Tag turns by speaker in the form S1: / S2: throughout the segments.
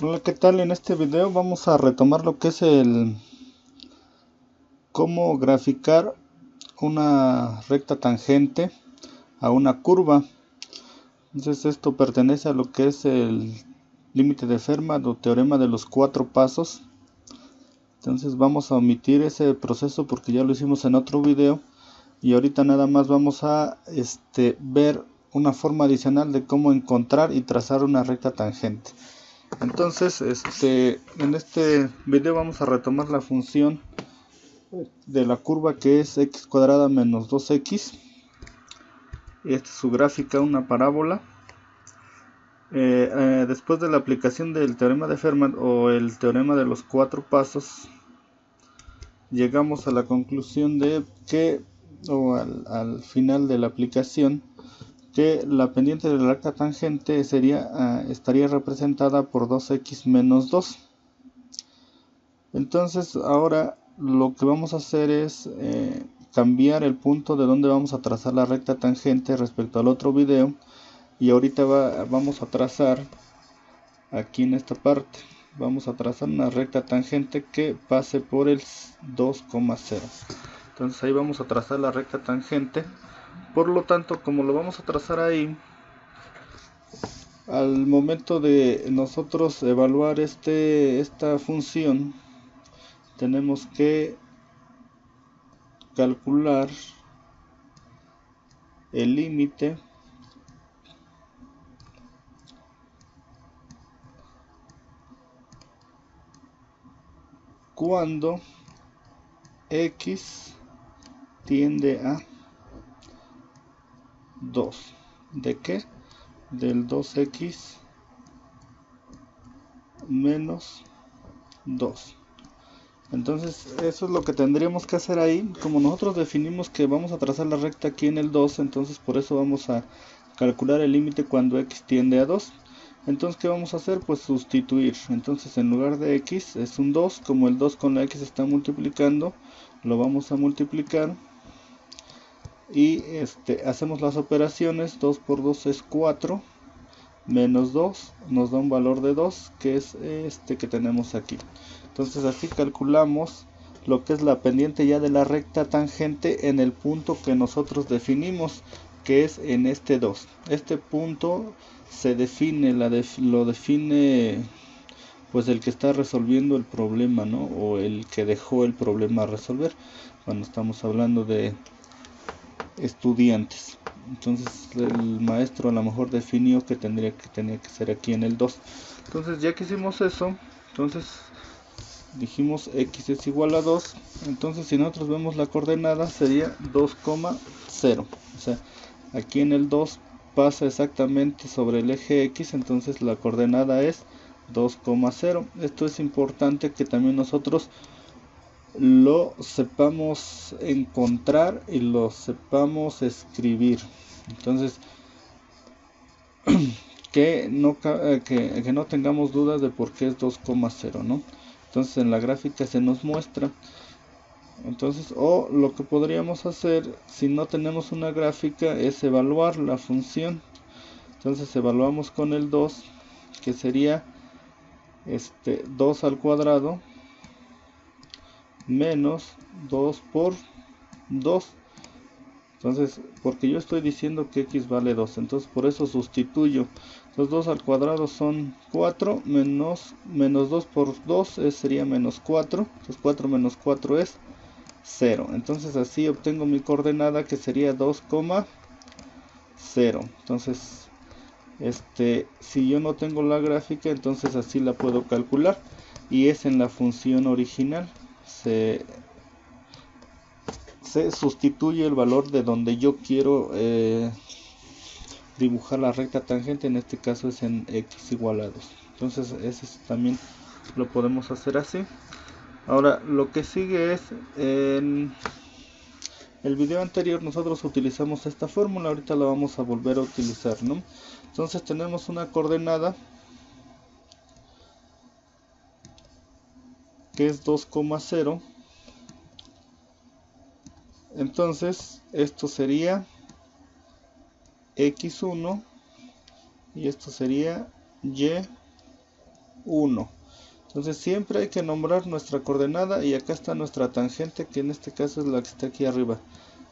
S1: Hola, ¿qué tal? En este video vamos a retomar lo que es el cómo graficar una recta tangente a una curva. Entonces esto pertenece a lo que es el límite de Fermat o teorema de los 4 pasos. Entonces vamos a omitir ese proceso porque ya lo hicimos en otro video y ahorita nada más vamos a ver una forma adicional de cómo encontrar y trazar una recta tangente. Entonces, en este video vamos a retomar la función de la curva que es x cuadrada menos 2x. Esta es su gráfica, una parábola. Después de la aplicación del teorema de Fermat o el teorema de los 4 pasos, llegamos a la conclusión de que, o al final de la aplicación, que la pendiente de la recta tangente estaría representada por 2x menos 2. Entonces ahora lo que vamos a hacer es cambiar el punto de donde vamos a trazar la recta tangente respecto al otro video, y ahorita vamos a trazar aquí en esta parte, vamos a trazar una recta tangente que pase por el 2,0. Entonces ahí vamos a trazar la recta tangente. Por lo tanto, como lo vamos a trazar ahí, al momento de nosotros evaluar esta función, tenemos que calcular el límite cuando x tiende a 2. ¿De qué? Del 2x menos 2. Entonces eso es lo que tendríamos que hacer ahí. Como nosotros definimos que vamos a trazar la recta aquí en el 2, entonces por eso vamos a calcular el límite cuando x tiende a 2. Entonces, ¿qué vamos a hacer? Pues sustituir. Entonces, en lugar de x es un 2, como el 2 con la x está multiplicando, lo vamos a multiplicar y hacemos las operaciones. 2 por 2 es 4, menos 2 nos da un valor de 2, que es este que tenemos aquí. Entonces así calculamos lo que es la pendiente ya de la recta tangente en el punto que nosotros definimos, que es en este 2. Este punto se define, lo define pues el que está resolviendo el problema, ¿no? O el que dejó el problema a resolver, cuando estamos hablando de estudiantes. Entonces el maestro a lo mejor definió que tenía que ser aquí en el 2. Entonces ya que hicimos eso, entonces dijimos x es igual a 2. Entonces si nosotros vemos la coordenada sería 2,0. O sea, aquí en el 2 pasa exactamente sobre el eje x, entonces la coordenada es 2,0. Esto es importante que también nosotros lo sepamos encontrar y lo sepamos escribir. Entonces que no tengamos dudas de por qué es 2,0, ¿no? Entonces en la gráfica se nos muestra. Entonces, o lo que podríamos hacer si no tenemos una gráfica es evaluar la función. Entonces evaluamos con el 2, que sería 2 al cuadrado menos 2 por 2. Entonces, porque yo estoy diciendo que x vale 2, entonces por eso sustituyo. Entonces 2 al cuadrado son 4, menos 2 por 2 sería menos 4. Entonces 4 menos 4 es 0. Entonces así obtengo mi coordenada, que sería 2,0. Entonces, si yo no tengo la gráfica, entonces así la puedo calcular. Y es en la función original. Se sustituye el valor de donde yo quiero dibujar la recta tangente. En este caso es en x igual a 2. Entonces ese también lo podemos hacer así. Ahora lo que sigue es, en el video anterior nosotros utilizamos esta fórmula, ahorita la vamos a volver a utilizar, ¿no? Entonces tenemos una coordenada que es 2,0. Entonces esto sería x1 y esto sería y1. 1. Entonces siempre hay que nombrar nuestra coordenada y acá está nuestra tangente, que en este caso es la que está aquí arriba,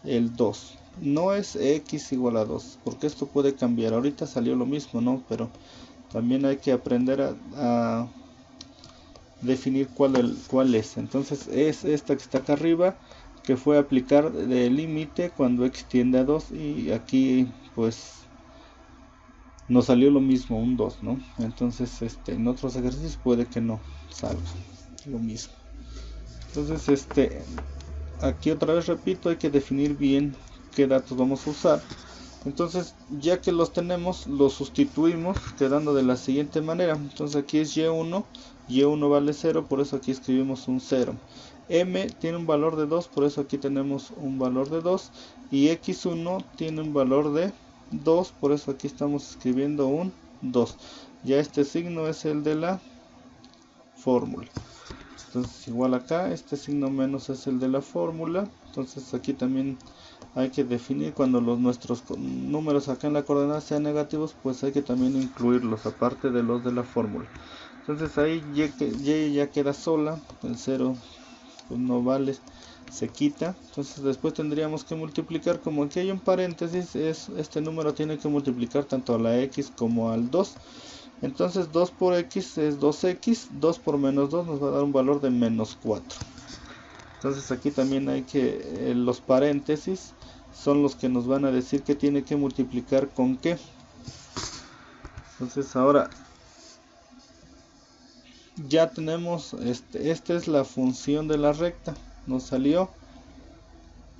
S1: el 2. No es x igual a 2, porque esto puede cambiar. Ahorita salió lo mismo, ¿no? Pero también hay que aprender a definir cuál es. Entonces es esta que está acá arriba, que fue aplicar de límite cuando x tiende a 2, y aquí pues nos salió lo mismo, un 2, ¿no? Entonces en otros ejercicios puede que no salga lo mismo. Entonces aquí otra vez repito, hay que definir bien qué datos vamos a usar. Entonces ya que los tenemos, los sustituimos quedando de la siguiente manera. Entonces aquí es y1, y1 vale 0, por eso aquí escribimos un 0. M tiene un valor de 2, por eso aquí tenemos un valor de 2. Y x1 tiene un valor de 2, por eso aquí estamos escribiendo un 2. Ya este signo es el de la fórmula. Entonces igual acá, este signo menos es el de la fórmula. Entonces aquí también hay que definir cuando nuestros números acá en la coordenada sean negativos, pues hay que también incluirlos aparte de los de la fórmula. Entonces ahí y ya queda sola, el 0 pues no vale, se quita. Entonces después tendríamos que multiplicar, como aquí hay un paréntesis, este número tiene que multiplicar tanto a la x como al 2. Entonces 2 por x es 2x, 2 por menos 2 nos va a dar un valor de menos 4. Entonces aquí también hay que, los paréntesis son los que nos van a decir que tiene que multiplicar con qué. Entonces ahora ya tenemos, esta es la función de la recta, nos salió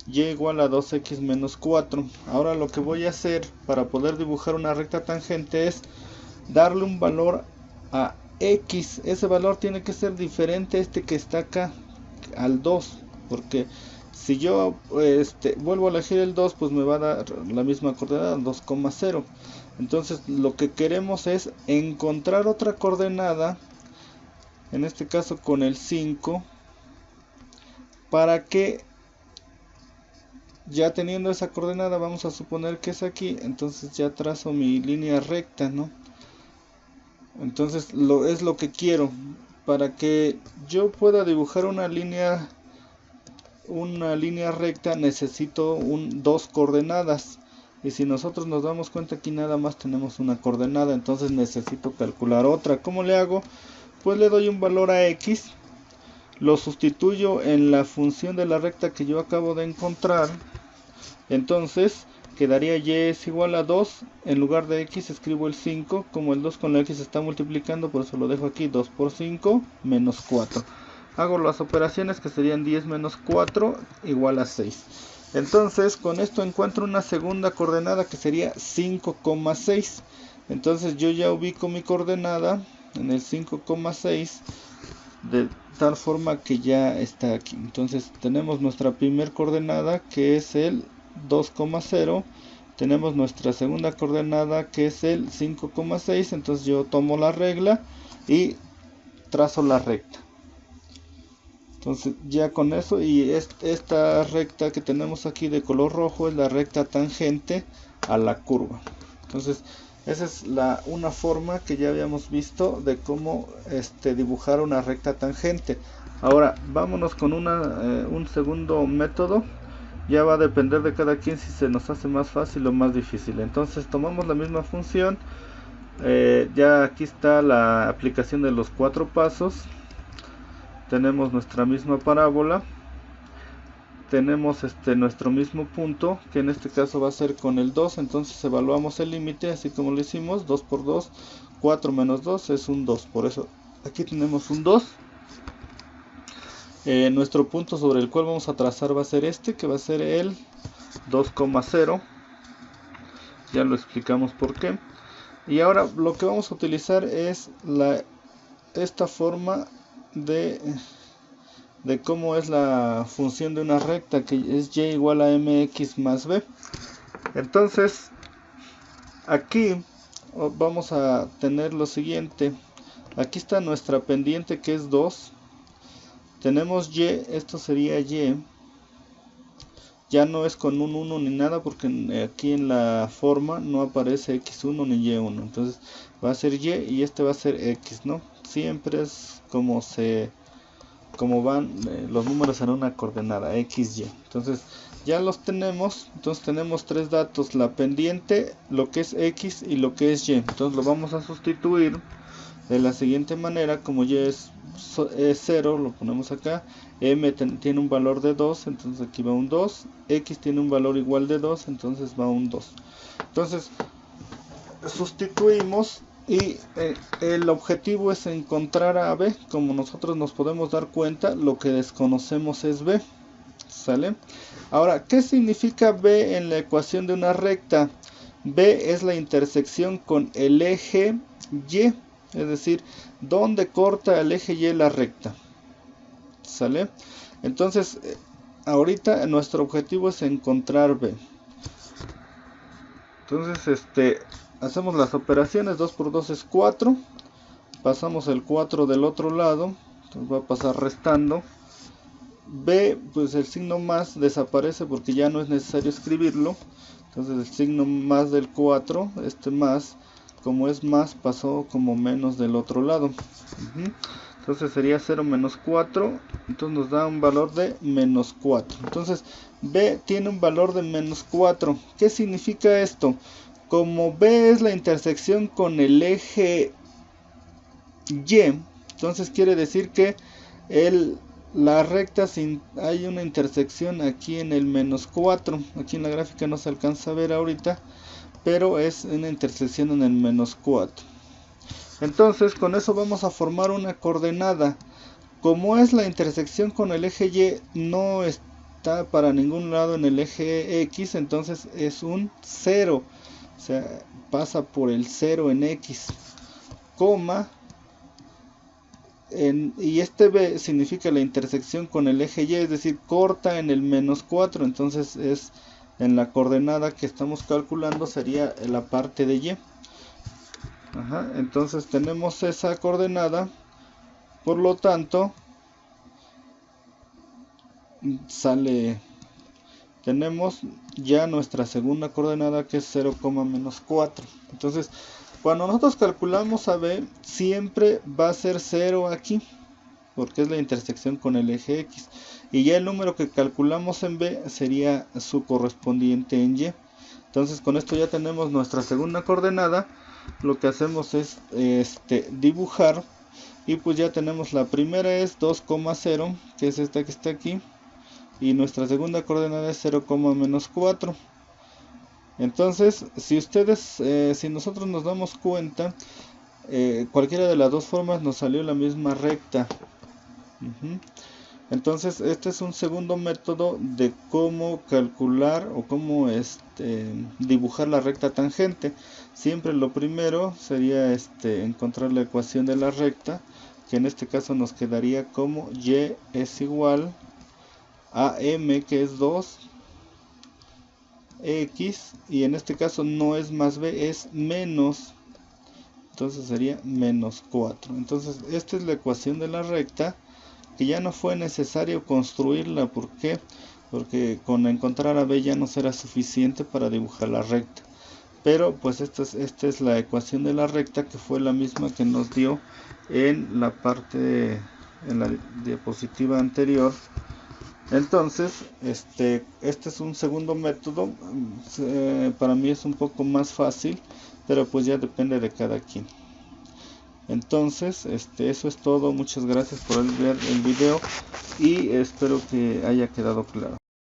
S1: y igual a 2x menos 4. Ahora lo que voy a hacer para poder dibujar una recta tangente es darle un valor a x. Ese valor tiene que ser diferente a este que está acá, al 2, porque si yo vuelvo a elegir el 2, pues me va a dar la misma coordenada, 2,0. Entonces lo que queremos es encontrar otra coordenada, en este caso con el 5, para que ya teniendo esa coordenada, vamos a suponer que es aquí, entonces ya trazo mi línea recta, ¿no? Entonces es lo que quiero. Para que yo pueda dibujar una línea recta, necesito dos coordenadas. Y si nosotros nos damos cuenta, aquí nada más tenemos una coordenada, entonces necesito calcular otra. ¿Cómo le hago? Pues le doy un valor a x, lo sustituyo en la función de la recta que yo acabo de encontrar. Entonces quedaría y es igual a 2, en lugar de x escribo el 5, como el 2 con la x se está multiplicando, por eso lo dejo aquí, 2 por 5 menos 4. Hago las operaciones que serían 10 menos 4 igual a 6. Entonces con esto encuentro una segunda coordenada que sería 5,6. Entonces yo ya ubico mi coordenada en el 5,6 de tal forma que ya está aquí. Entonces tenemos nuestra primer coordenada, que es el 2,0. Tenemos nuestra segunda coordenada, que es el 5,6. Entonces yo tomo la regla y trazo la recta. Entonces ya con eso, y esta recta que tenemos aquí de color rojo es la recta tangente a la curva. Entonces esa es una forma que ya habíamos visto de cómo dibujar una recta tangente. Ahora vámonos con un segundo método. Ya va a depender de cada quien si se nos hace más fácil o más difícil. Entonces tomamos la misma función. Ya aquí está la aplicación de los 4 pasos. Tenemos nuestra misma parábola. Tenemos nuestro mismo punto, que en este caso va a ser con el 2. Entonces evaluamos el límite, así como lo hicimos. 2 por 2, 4 menos 2 es un 2. Por eso aquí tenemos un 2. Nuestro punto sobre el cual vamos a trazar va a ser que va a ser el 2,0. Ya lo explicamos por qué. Y ahora lo que vamos a utilizar es esta forma de cómo es la función de una recta, que es y igual a mx más b. Entonces aquí vamos a tener lo siguiente. Aquí está nuestra pendiente, que es 2. Tenemos y, esto sería y. Ya no es con un 1 ni nada, porque aquí en la forma no aparece x1 ni y1. Entonces va a ser y este va a ser x, ¿no? siempre es como van los números en una coordenada x, y. Entonces ya los tenemos. Entonces tenemos tres datos: la pendiente, lo que es x y lo que es y. Entonces lo vamos a sustituir de la siguiente manera. Como y es 0, lo ponemos acá. M tiene un valor de 2, entonces aquí va un 2. X tiene un valor igual de 2, entonces va un 2. Entonces sustituimos y el objetivo es encontrar a B. Como nosotros nos podemos dar cuenta, lo que desconocemos es B. ¿Sale? Ahora, ¿qué significa B en la ecuación de una recta? B es la intersección con el eje Y, es decir, ¿dónde corta el eje Y la recta? ¿Sale? Entonces, ahorita nuestro objetivo es encontrar B. Entonces, hacemos las operaciones. 2 por 2 es 4. Pasamos el 4 del otro lado. Entonces va a pasar restando. B, pues el signo más desaparece porque ya no es necesario escribirlo. Entonces el signo más del 4, más, como es más, pasó como menos del otro lado. Entonces sería 0 menos 4. Entonces nos da un valor de menos 4. Entonces B tiene un valor de menos 4. ¿Qué significa esto? Como B es la intersección con el eje Y, entonces quiere decir que la recta, hay una intersección aquí en el menos 4. Aquí en la gráfica no se alcanza a ver ahorita, pero es una intersección en el menos 4. Entonces con eso vamos a formar una coordenada. Como es la intersección con el eje Y, no está para ningún lado en el eje X, entonces es un 0. O sea, pasa por el 0 en X, coma. Y B significa la intersección con el eje Y, es decir, corta en el menos 4. Entonces es en la coordenada que estamos calculando, sería la parte de Y. Entonces tenemos esa coordenada. Por lo tanto, tenemos ya nuestra segunda coordenada, que es 0, menos 4. Entonces cuando nosotros calculamos a B, siempre va a ser 0 aquí, porque es la intersección con el eje X. Y ya el número que calculamos en B sería su correspondiente en Y. Entonces con esto ya tenemos nuestra segunda coordenada. Lo que hacemos es dibujar. Y pues ya tenemos la primera es 2,0, que es esta que está aquí. Y nuestra segunda coordenada es 0, menos 4. Entonces, si nosotros nos damos cuenta, cualquiera de las dos formas nos salió la misma recta. Entonces, este es un segundo método de cómo calcular o cómo dibujar la recta tangente. Siempre lo primero sería encontrar la ecuación de la recta, que en este caso nos quedaría como Y es igual a M, que es 2, X, y en este caso no es más B, es menos, entonces sería menos 4. Entonces esta es la ecuación de la recta, que ya no fue necesario construirla. ¿Por qué? Porque con encontrar a B ya no será suficiente para dibujar la recta. Pero pues esta es la ecuación de la recta, que fue la misma que nos dio en la diapositiva anterior. Entonces, este es un segundo método. Para mí es un poco más fácil, pero pues ya depende de cada quien. Entonces, eso es todo. Muchas gracias por ver el video y espero que haya quedado claro.